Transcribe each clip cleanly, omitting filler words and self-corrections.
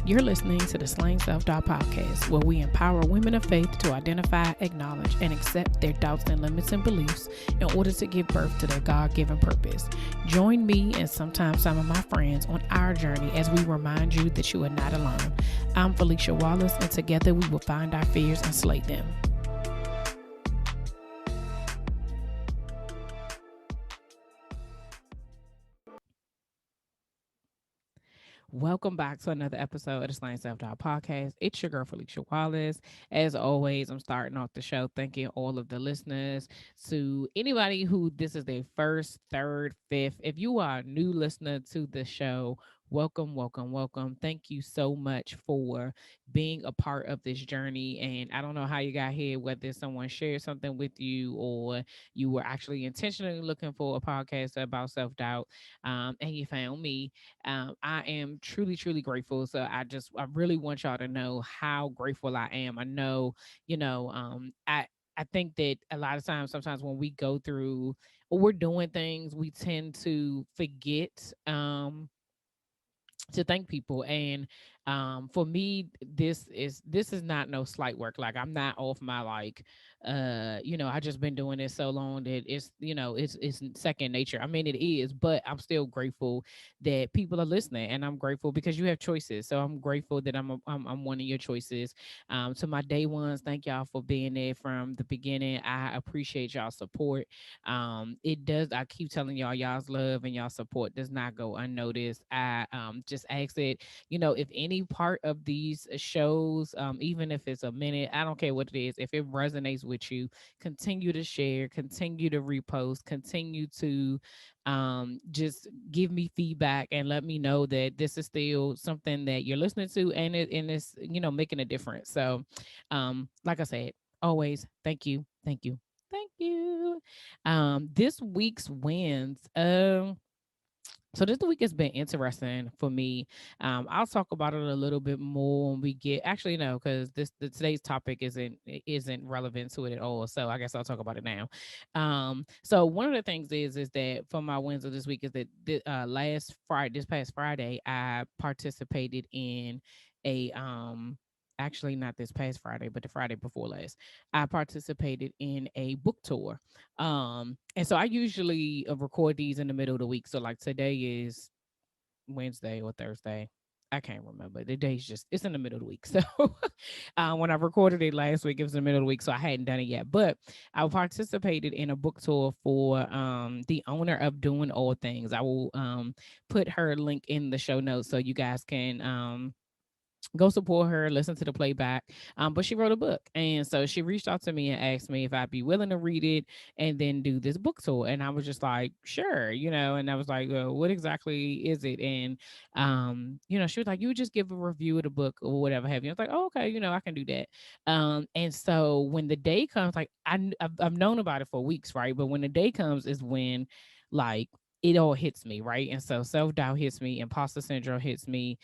You're listening to the Slaying Self-Doubt podcast, where we empower women of faith to identify, acknowledge, and accept their doubts and limits and beliefs in order to give birth to their God-given purpose. Join me and sometimes some of my friends on our journey as we remind you that you are not alone. I'm Felicia Wallace, and together we will find our fears and slay them. Welcome back to another episode of the Slaying Self-Doubt podcast. It's your girl, Felicia Wallace. As always, I'm starting off the show thanking all of the listeners. To anybody who this is their first, third, fifth, if you are a new listener to the show, welcome, welcome, welcome. Thank you so much for being a part of this journey. And I don't know how you got here, whether someone shared something with you or you were actually intentionally looking for a podcast about self-doubt, and you found me. I am truly, truly grateful. So I really want y'all to know how grateful I am. I know, I think that a lot of times, sometimes when we go through or we're doing things, we tend to forget, to thank people. And for me, this is not no slight work. Like, I'm not off my, like, I just been doing this so long that it's second nature. I mean, it is, but I'm still grateful that people are listening, and I'm grateful because you have choices. So I'm grateful that I'm one of your choices. To my day ones, thank y'all for being there from the beginning. I appreciate y'all support. It does, I keep telling y'all's love and y'all support does not go unnoticed. I just ask that, if any part of these shows, even if it's a minute, I don't care what it is, if it resonates with you, continue to share, continue to repost, continue to just give me feedback and let me know that this is still something that you're listening to, and it's making a difference. So like I said, always thank you, thank you, thank you. This week's wins. So this week has been interesting for me. I'll talk about it a little bit more when we get. Actually, no, because today's topic isn't relevant to it at all. So I guess I'll talk about it now. So one of the things is that for my wins of this week is that this past Friday, I participated in a actually not this past Friday, but the Friday before last, I participated in a book tour. And so I usually record these in the middle of the week. So like today is Wednesday or Thursday. I can't remember. The day's it's in the middle of the week. So when I recorded it last week, it was in the middle of the week. So I hadn't done it yet. But I participated in a book tour for the owner of Doing All Things. I will put her link in the show notes so you guys can go support her, listen to the playback. But she wrote a book. And so she reached out to me and asked me if I'd be willing to read it and then do this book tour. And I was just like, sure, and I was like, well, what exactly is it? And, she was like, you would just give a review of the book or whatever have you. I was like, oh, okay, I can do that. And so when the day comes, like I've known about it for weeks, right? But when the day comes is when, like, it all hits me, right? And so self-doubt hits me, imposter syndrome hits me.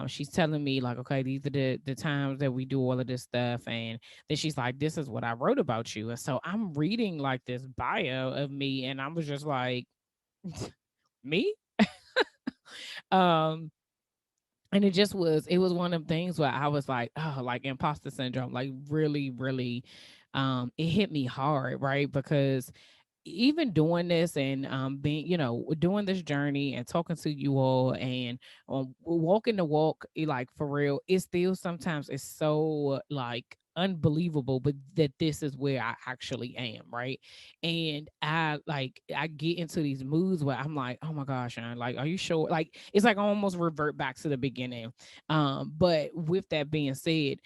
She's telling me, like, okay, these are the times that we do all of this stuff. And then she's like, this is what I wrote about you. And so I'm reading like this bio of me, and I was just like, me? um, and it was one of them things where I was like, oh, like imposter syndrome, like really, really, it hit me hard, right? Because even doing this and being doing this journey and talking to you all and walking the walk, like for real, it still sometimes it's so like unbelievable, but that this is where I actually am, right? And I get into these moods where I'm like, oh my gosh, Sean, like, are you sure? Like, it's like I almost revert back to the beginning. But with that being said,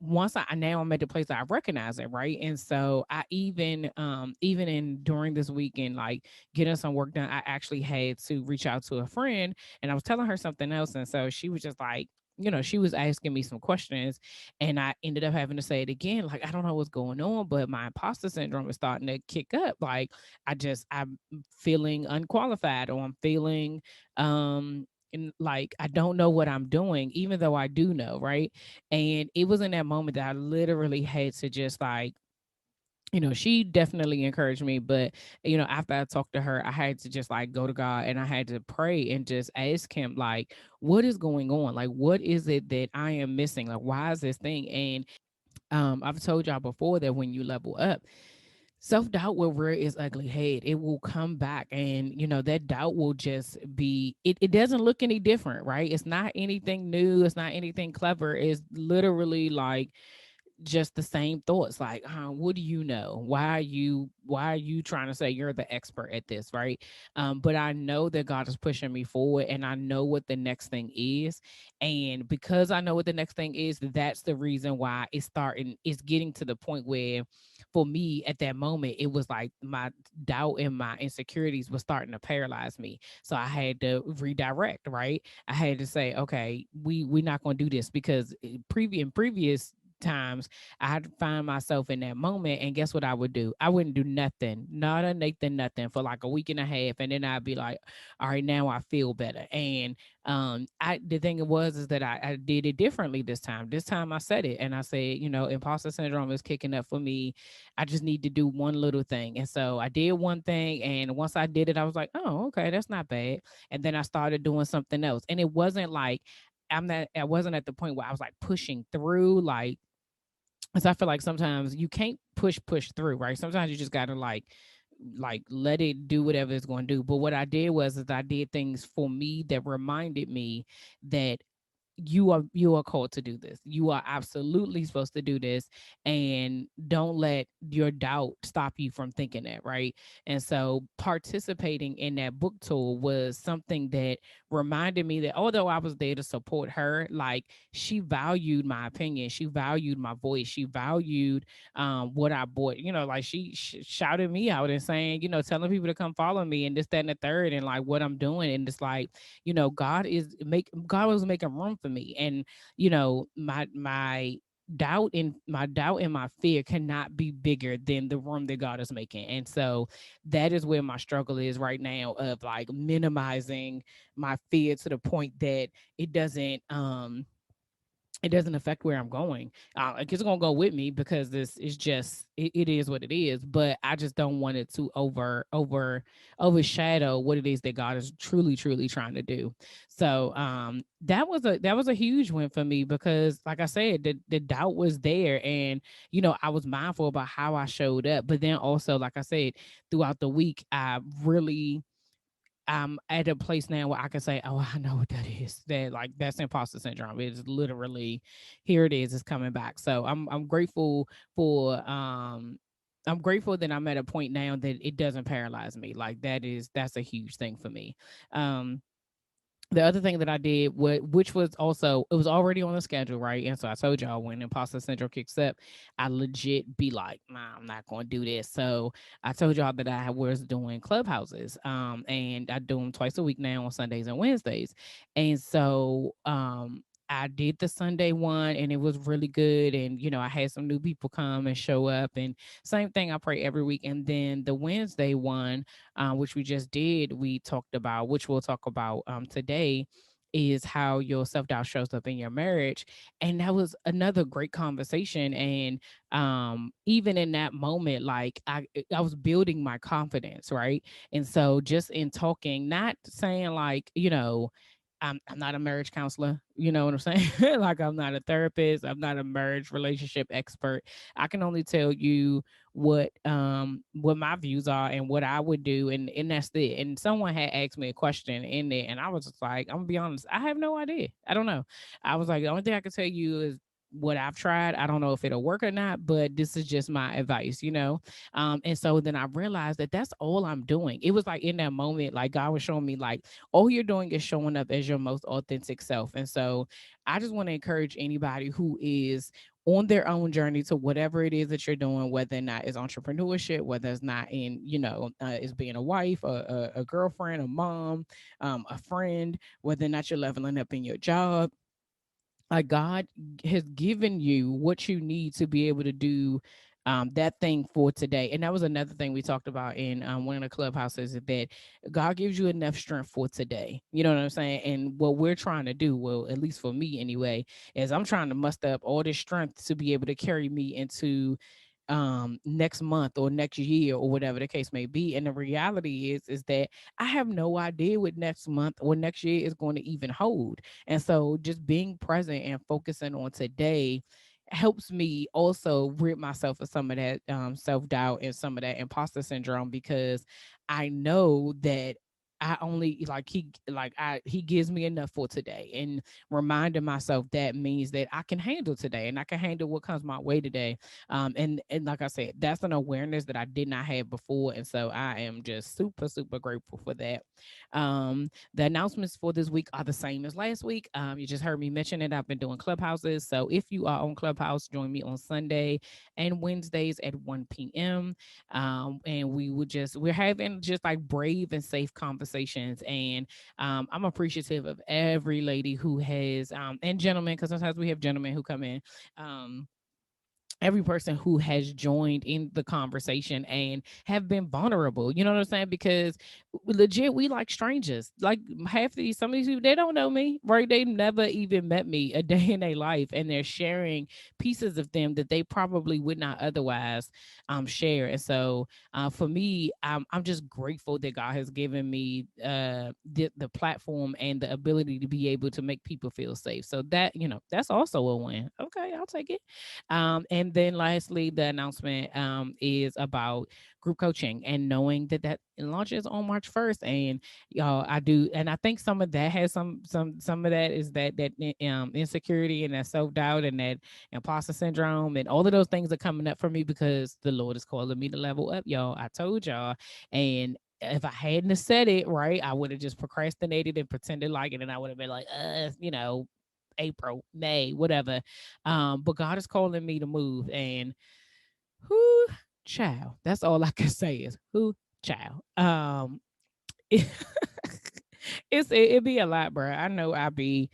once now I'm at the place that I recognize it, right? And so I even in during this weekend, like getting some work done, I actually had to reach out to a friend, and I was telling her something else. And so she was just like, she was asking me some questions, and I ended up having to say it again. Like, I don't know what's going on, but my imposter syndrome is starting to kick up. Like, I'm feeling unqualified, or I'm feeling, and like I don't know what I'm doing, even though I do know, right? And it was in that moment that I literally had to just like she definitely encouraged me. But, after I talked to her, I had to just like go to God and I had to pray and just ask him, like, what is going on? Like, what is it that I am missing? Like, why is this thing? And I've told y'all before that when you level up, self doubt will rear its ugly head. It will come back, and that doubt will just be. It doesn't look any different, right? It's not anything new. It's not anything clever. It's literally like just the same thoughts, like, what do you know, why are you trying to say you're the expert at this, right? But I know that God is pushing me forward and I know what the next thing is. And because I know what the next thing is, that's the reason why it's getting to the point where, for me at that moment, it was like my doubt and my insecurities was starting to paralyze me. So I had to redirect, right? I had to say, okay, we're not going to do this, because previous times I'd find myself in that moment, and guess what I would do? I wouldn't do nothing, not a Nathan, nothing for like a week and a half, and then I'd be like, all right, now I feel better. And I the thing was is that I did it differently this time. This time I said it, and I said, imposter syndrome is kicking up for me. I just need to do one little thing, and so I did one thing, and once I did it, I was like, oh, okay, that's not bad. And then I started doing something else, and it wasn't like I wasn't at the point where I was like pushing through, like, because I feel like sometimes you can't push through, right? Sometimes you just gotta like let it do whatever it's going to do. But what I did was is I did things for me that reminded me that you are called to do this. You are absolutely supposed to do this, and don't let your doubt stop you from thinking that, right? And so participating in that book tour was something that reminded me that although I was there to support her, like, she valued my opinion, she valued my voice, she valued what I bought. Like, she shouted me out and saying, telling people to come follow me and this, that, and the third, and like what I'm doing. And it's like, God was making room for me. And my doubt and my fear cannot be bigger than the room that God is making. And so that is where my struggle is right now, of like minimizing my fear to the point that it doesn't um it doesn't affect where I'm going. Like, it's gonna go with me, because this is just it is what it is. But I just don't want it to overshadow what it is that God is truly, truly trying to do. So that was a huge win for me, because like I said, the doubt was there, and I was mindful about how I showed up. But then also, like I said, throughout the week, I really I'm at a place now where I can say, "Oh, I know what that is. That, like, that's imposter syndrome. It's literally, here it is. It's coming back." So I'm grateful for I'm grateful that I'm at a point now that it doesn't paralyze me. Like, that's a huge thing for me. Um, the other thing that I did, which was also, it was already on the schedule, right? And so I told y'all, when imposter syndrome kicks up, I legit be like, nah, I'm not going to do this. So I told y'all that I was doing clubhouses, and I do them twice a week now, on Sundays and Wednesdays. And so I did the Sunday one, and it was really good. And I had some new people come and show up, and same thing, I pray every week. And then the Wednesday one, which we just did, we talked about, which we'll talk about today, is how your self doubt shows up in your marriage. And that was another great conversation. And even in that moment, like, I was building my confidence, right? And so just in talking, not saying like, I'm not a marriage counselor, you know what I'm saying? Like, I'm not a therapist, I'm not a marriage relationship expert. I can only tell you what my views are and what I would do, and that's it. And someone had asked me a question in there, and I was just like, I'm gonna be honest, I have no idea. I don't know. I was like, the only thing I can tell you is what I've tried. I don't know if it'll work or not, but this is just my advice. And so then I realized that that's all I'm doing. It was like in that moment, like, God was showing me, like, all you're doing is showing up as your most authentic self. And so I just want to encourage anybody who is on their own journey to whatever it is that you're doing, whether or not it's entrepreneurship, whether it's not in, is being a wife, a girlfriend, a mom, a friend, whether or not you're leveling up in your job. Like, God has given you what you need to be able to do that thing for today. And that was another thing we talked about in one of the clubhouses, is that God gives you enough strength for today. You know what I'm saying? And what we're trying to do, well, at least for me anyway, is I'm trying to muster up all this strength to be able to carry me into next month or next year or whatever the case may be. And the reality is that I have no idea what next month or next year is going to even hold. And so just being present and focusing on today helps me also rid myself of some of that self-doubt and some of that imposter syndrome, because I know that I only he gives me enough for today, and reminding myself that means that I can handle today and I can handle what comes my way today. And like I said, that's an awareness that I did not have before, and so I am just super super grateful for that. The announcements for this week are the same as last week. You just heard me mention it. I've been doing Clubhouses, so if you are on Clubhouse, join me on Sunday and Wednesdays at 1 p.m. And we're having just like brave and safe conversations, and I'm appreciative of every lady who has and gentlemen, because sometimes we have gentlemen who come in. Um, every person who has joined in the conversation and have been vulnerable, you know what I'm saying? Because legit, we like strangers. Like half these, some of these people, they don't know me, right? They never even met me a day in their life, and they're sharing pieces of them that they probably would not otherwise share. And so for me, I'm just grateful that God has given me the platform and the ability to be able to make people feel safe. So that, that's also a win. Okay, I'll take it. And then lastly, the announcement is about group coaching, and knowing that launches on March 1st. And y'all, I do, and I think some of that has some of that is that insecurity and that self doubt and that imposter syndrome, and all of those things are coming up for me because the Lord is calling me to level up, y'all. I told y'all, and if I hadn't have said it right, I would have just procrastinated and pretended like it, and I would have been like, April, May, whatever. But God is calling me to move, and who, child. That's all I can say is who, child. It, it be a lot, bro. I know I be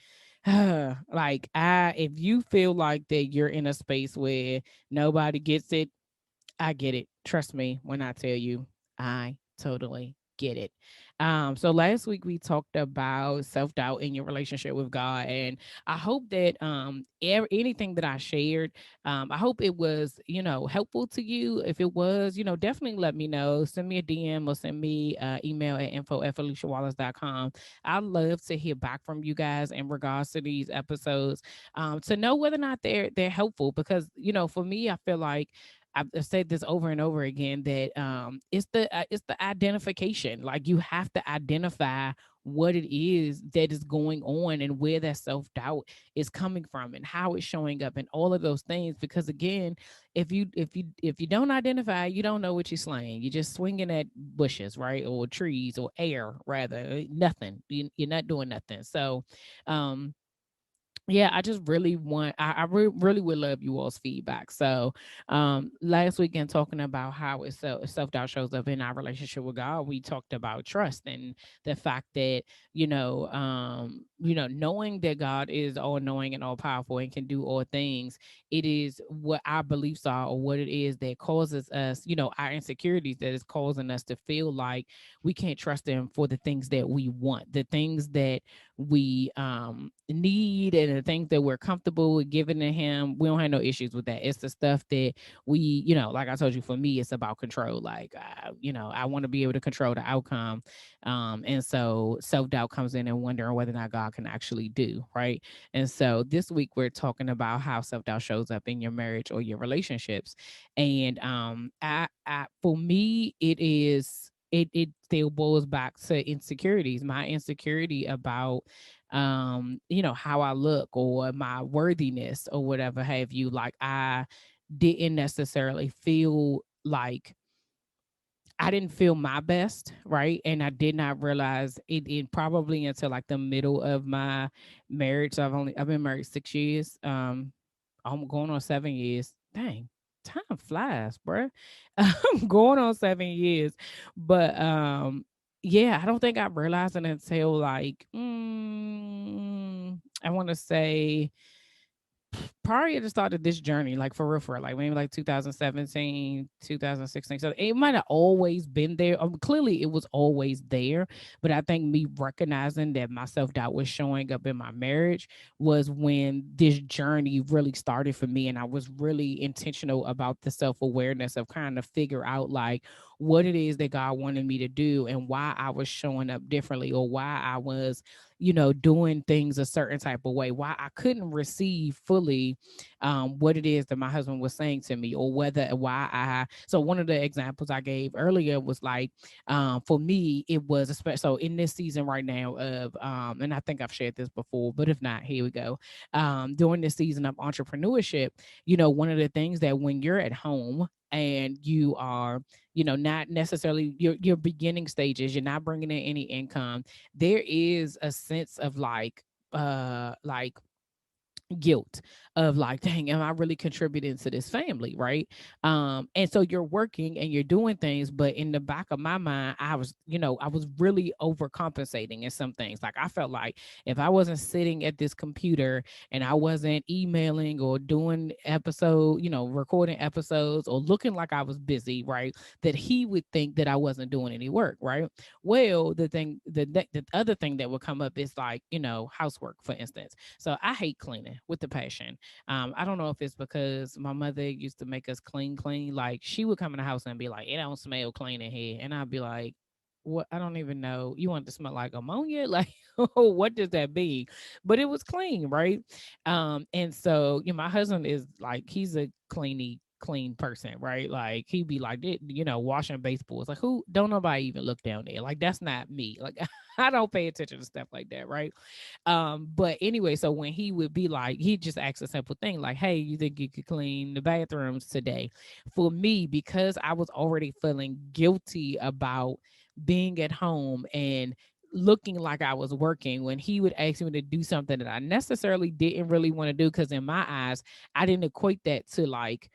like I if you feel like that you're in a space where nobody gets it, I get it. Trust me when I tell you, I totally get it. So last week we talked about self doubt in your relationship with God, and I hope that anything that I shared, I hope it was helpful to you. If it was, definitely let me know. Send me a DM or send me email at info@feliciawallace.com. I'd love to hear back from you guys in regards to these episodes, to know whether or not they're helpful. Because for me, I feel like I've said this over and over again that it's the identification. Like you have to identify what it is that is going on and where that self doubt is coming from and how it's showing up and all of those things. Because again, if you don't identify, you don't know what you're slaying. You're just swinging at bushes, right, or trees or air rather. Nothing. You're not doing nothing. So, um, yeah, I just really want really would love you all's feedback. So last weekend, talking about how self-doubt shows up in our relationship with God, we talked about trust and the fact that knowing that God is all knowing and all powerful and can do all things. It is what our beliefs are, or what it is that causes us, our insecurities, that is causing us to feel like we can't trust him for the things that we want, the things that we need, and the things that we're comfortable with giving to him. We don't have no issues with that. It's the stuff that we, like I told you, for me, it's about control. Like, I want to be able to control the outcome. And so self-doubt comes in and wondering whether or not God can actually do right. And so this week we're talking about how self-doubt shows up in your marriage or your relationships. And for me, it still boils back to insecurities. My insecurity about how I look or my worthiness or whatever have you. Like I didn't necessarily feel like I didn't feel my best, right? And I did not realize it probably until like the middle of my marriage. So I've been married 6 years. I'm going on 7 years. Dang, time flies, bruh. I'm going on 7 years. But yeah, I don't think I realized it until like I want to say prior to the start of this journey, like for real, like maybe like 2017, 2016. So it might have always been there. Clearly, it was always there. But I think me recognizing that my self doubt was showing up in my marriage was when this journey really started for me. And I was really intentional about the self awareness of kind of figure out like what it is that God wanted me to do and why I was showing up differently or why I was doing things a certain type of way, why I couldn't receive fully what it is that my husband was saying to me, or so one of the examples I gave earlier was like, for me, it was, especially, so in this season right now of, and I think I've shared this before, but if not, here we go. During this season of entrepreneurship, one of the things that when you're at home, and you are, not necessarily your beginning stages, you're not bringing in any income, there is a sense of like guilt of like, dang, am I really contributing to this family, right? And so you're working and you're doing things, but in the back of my mind, I was really overcompensating in some things. Like I felt like if I wasn't sitting at this computer and I wasn't emailing or doing recording episodes or looking like I was busy, right, that he would think that I wasn't doing any work, right? Well, the other thing that would come up is like, housework, for instance. So I hate cleaning with the passion. I don't know if it's because my mother used to make us clean. Like she would come in the house and be like, "It don't smell clean in here," and I'd be like, "What? I don't even know. You want it to smell like ammonia? Like, what does that mean?" But it was clean, right? And so my husband is like, he's a clean person, right? Like he'd be like, washing baseboards. Like, who? Don't nobody even look down there. Like that's not me. Like I don't pay attention to stuff like that, right? But anyway, so when he would be like, he just asked a simple thing like, "Hey, you think you could clean the bathrooms today?" For me, because I was already feeling guilty about being at home and looking like I was working, when he would ask me to do something that I necessarily didn't really want to do, because in my eyes, I didn't equate that to like,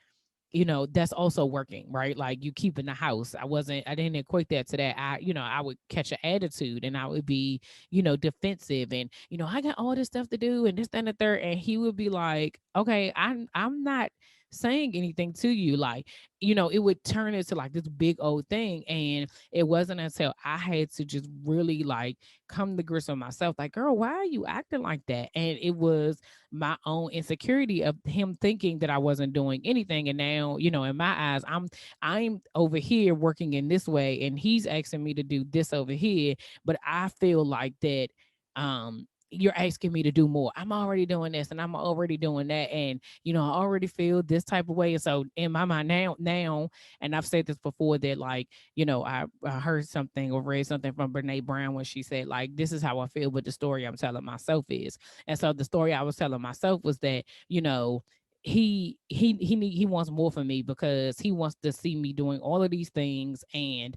that's also working, right? Like you keeping the house. I didn't equate that to that. I would catch an attitude and I would be, defensive and, I got all this stuff to do and this, that, and the third. And he would be like, okay, I'm not saying anything to you. Like, it would turn into like this big old thing. And it wasn't until I had to just really like come to grips with myself, like, girl, why are you acting like that? And it was my own insecurity of him thinking that I wasn't doing anything. And now, in my eyes, I'm over here working in this way and he's asking me to do this over here. But I feel like that you're asking me to do more. I'm already doing this and I'm already doing that. And, I already feel this type of way. And so in my mind now, and I've said this before that like, I heard something or read something from Brene Brown when she said, like, this is how I feel, but the story I'm telling myself is. And so the story I was telling myself was that, he wants more from me because he wants to see me doing all of these things, and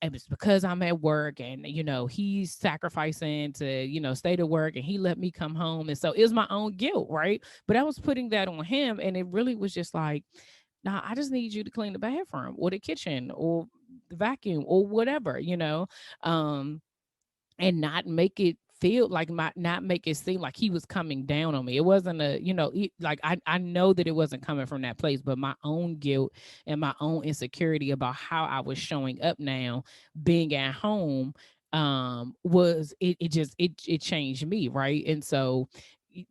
it's because I'm at work, and he's sacrificing to stay to work, and he let me come home, and so it's my own guilt, right? But I was putting that on him, and it really was just like, nah, I just need you to clean the bathroom or the kitchen or the vacuum or whatever, um and not make it feel like not make it seem like he was coming down on me. It wasn't like I know that it wasn't coming from that place, but my own guilt and my own insecurity about how I was showing up now being at home was it changed me, right? And so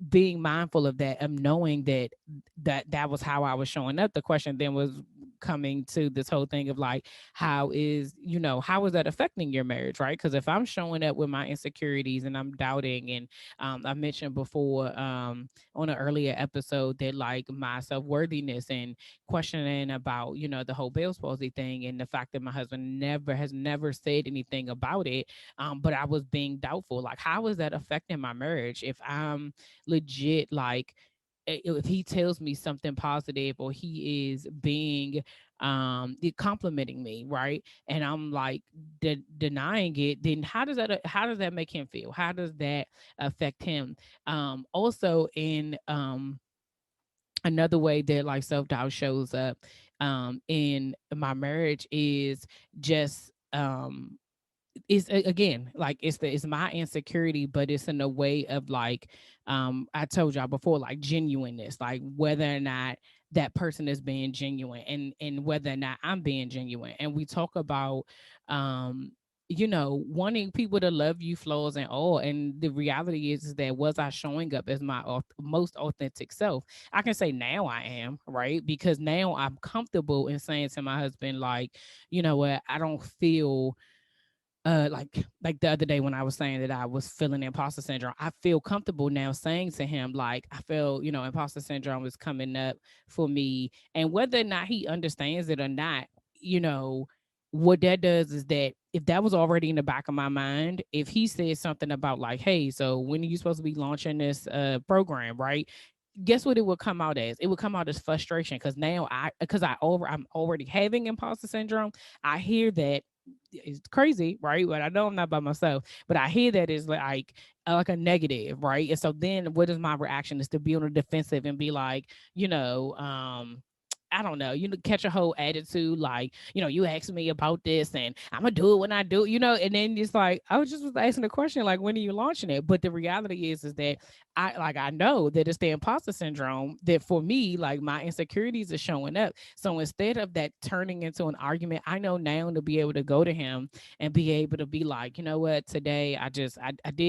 being mindful of that, of knowing that was how I was showing up. The question then was coming to this whole thing of like, how is that affecting your marriage, right? Because if I'm showing up with my insecurities and I'm doubting, and I mentioned before on an earlier episode that like my self-worthiness and questioning about the whole Bell's palsy thing, and the fact that my husband never said anything about it, but I was being doubtful, like how is that affecting my marriage if I'm legit like, if he tells me something positive or he is being complimenting me, right, and I'm like denying it, then how does that make him feel? How does that affect him? Also in another way that like self-doubt shows up in my marriage is just again, like it's my insecurity, but it's in a way of like, I told y'all before, like genuineness, like whether or not that person is being genuine, and whether or not I'm being genuine. And we talk about, um wanting people to love you, flaws and all. And the reality is that, was I showing up as my most authentic self? I can say now I am, right? Because now I'm comfortable in saying to my husband, like, you know what, I don't feel like the other day when I was saying that I was feeling imposter syndrome, I feel comfortable now saying to him, like, I feel, imposter syndrome is coming up for me. And whether or not he understands it or not, you know, what that does is that if that was already in the back of my mind, if he said something about like, hey, so when are you supposed to be launching this program, right? Guess what it would come out as? It would come out as frustration, because now I'm already having imposter syndrome. I hear that it's crazy, right? But I know I'm not by myself. But I hear that is like a negative, right? And so then what is my reaction is to be on the defensive and be like, I don't know, catch a whole attitude, like, you asked me about this and I'm gonna do it when I do, and then it's like, was asking the question, like, when are you launching it? But the reality is that I know that it's the imposter syndrome that for me, like my insecurities are showing up. So instead of that turning into an argument, I know now to be able to go to him and be able to be like, you know what, today I did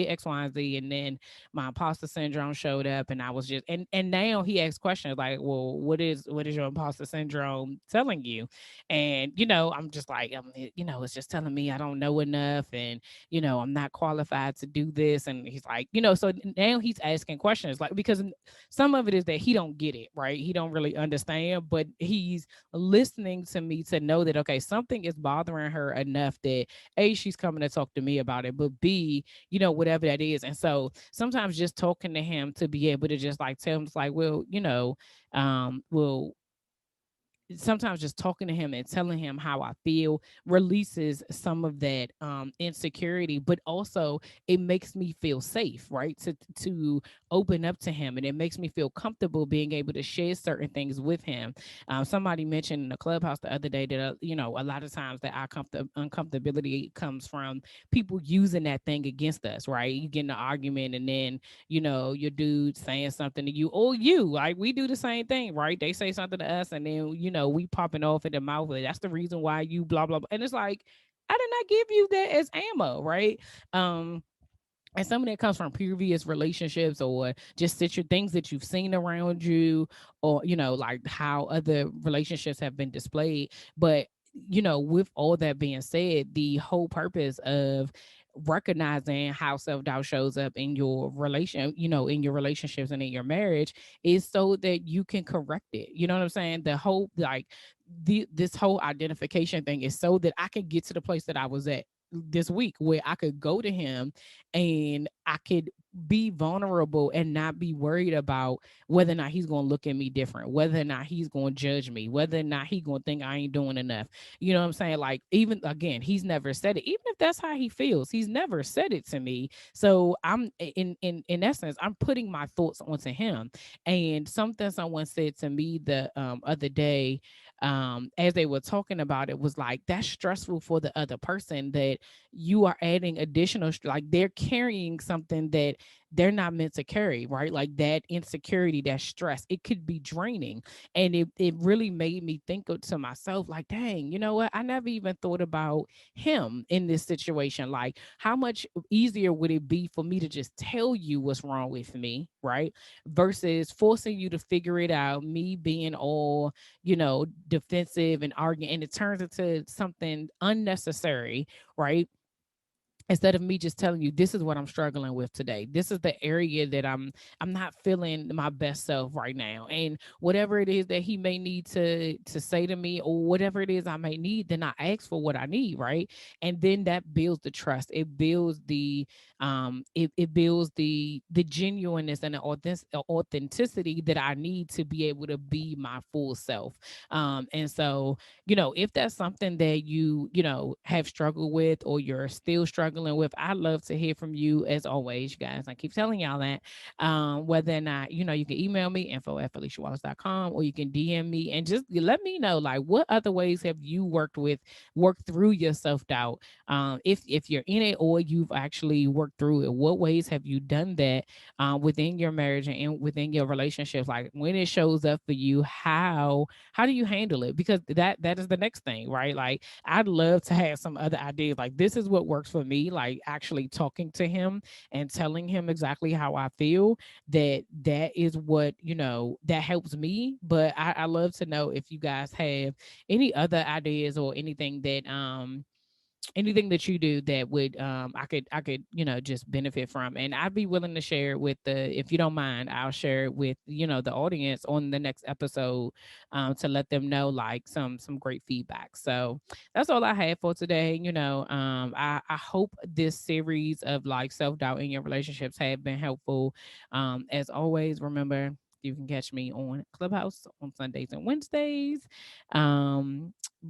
X, Y, and Z, and then my imposter syndrome showed up, and I was just and now he asks questions like, well, what is your imposter syndrome telling you? And I'm just like, it's just telling me I don't know enough, and I'm not qualified to do this. And he's like, so now he's asking questions, like, because some of it is that he don't get it, right? He don't really understand, but he's listening to me to know that, okay, something is bothering her enough that A, she's coming to talk to me about it, but B, whatever that is. And so sometimes just talking to him to be able to just like tell him, it's like, well, well, sometimes just talking to him and telling him how I feel releases some of that insecurity, but also it makes me feel safe, right? To open up to him, and it makes me feel comfortable being able to share certain things with him. Somebody mentioned in the clubhouse the other day that a lot of times that our uncomfortability comes from people using that thing against us, right? You get in an argument, and then your dude saying something to you, or like we do the same thing, right? They say something to us, and then we popping off in the mouth, and that's the reason why you blah blah blah. And it's like, I did not give you that as ammo, right? um and some of that comes from previous relationships, or just things that you've seen around you, or like how other relationships have been displayed. But with all that being said, the whole purpose of recognizing how self-doubt shows up in your in your relationships and in your marriage, is so that you can correct it. You know what I'm saying? The whole, like, this whole identification thing is so that I can get to the place that I was at this week, where I could go to him and I could be vulnerable and not be worried about whether or not he's going to look at me different, whether or not he's going to judge me, whether or not he's going to think I ain't doing enough. You know what I'm saying? Like, even again, he's never said it. Even if that's how he feels, he's never said it to me. So I'm in essence, I'm putting my thoughts onto him. And something someone said to me the other day, as they were talking about it, was like, that's stressful for the other person, that you are adding additional, like they're carrying something that they're not meant to carry, right? Like that insecurity, that stress, it could be draining. And it really made me think to myself, like, dang, you know what, I never even thought about him in this situation. Like, how much easier would it be for me to just tell you what's wrong with me, right? Versus forcing you to figure it out, me being all defensive and arguing, and it turns into something unnecessary, right? Instead of me just telling you, this is what I'm struggling with today, this is the area that I'm not feeling my best self right now, and whatever it is that he may need to say to me, or whatever it is I may need, then I ask for what I need, right? And then that builds the trust, it builds it builds the genuineness and the authenticity that I need to be able to be my full self. And so, if that's something that you have struggled with, or you're still struggling struggling with, I'd love to hear from you as always, you guys. I keep telling y'all that. Whether or not, you can email me info@FeliciaWallace.com, or you can DM me and just let me know, like, what other ways have you worked through your self-doubt? If you're in it or you've actually worked through it, what ways have you done that within your marriage and within your relationship? Like when it shows up for you, how do you handle it? Because that is the next thing, right? Like I'd love to have some other ideas. Like this is what works for me. Like actually talking to him and telling him exactly how I feel. That is what that helps me. But I love to know if you guys have any other ideas or anything that you do that would I could just benefit from, and I'd be willing to share it with if you don't mind, I'll share it with the audience on the next episode, to let them know like some great feedback. So that's all I have for today. I hope this series of like self-doubt in your relationships have been helpful. As always, remember, you can catch me on Clubhouse on Sundays and Wednesdays.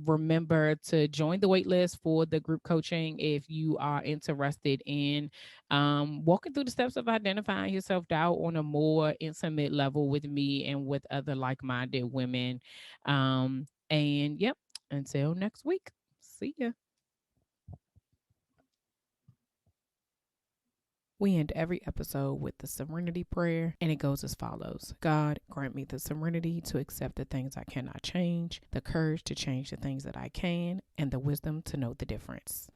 Remember to join the waitlist for the group coaching if you are interested in walking through the steps of identifying your self doubt on a more intimate level with me and with other like minded women. And yep, until next week, see ya. We end every episode with the serenity prayer, and it goes as follows. God, grant me the serenity to accept the things I cannot change, the courage to change the things that I can, and the wisdom to know the difference.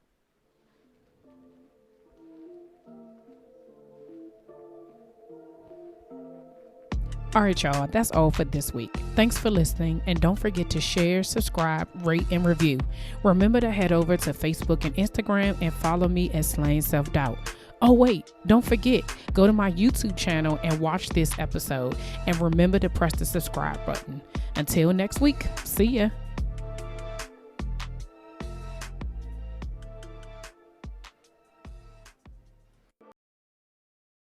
All right, y'all, that's all for this week. Thanks for listening, and don't forget to share, subscribe, rate, and review. Remember to head over to Facebook and Instagram and follow me at Slaying Self-Doubt. Oh, wait, don't forget, go to my YouTube channel and watch this episode, and remember to press the subscribe button. Until next week, see ya.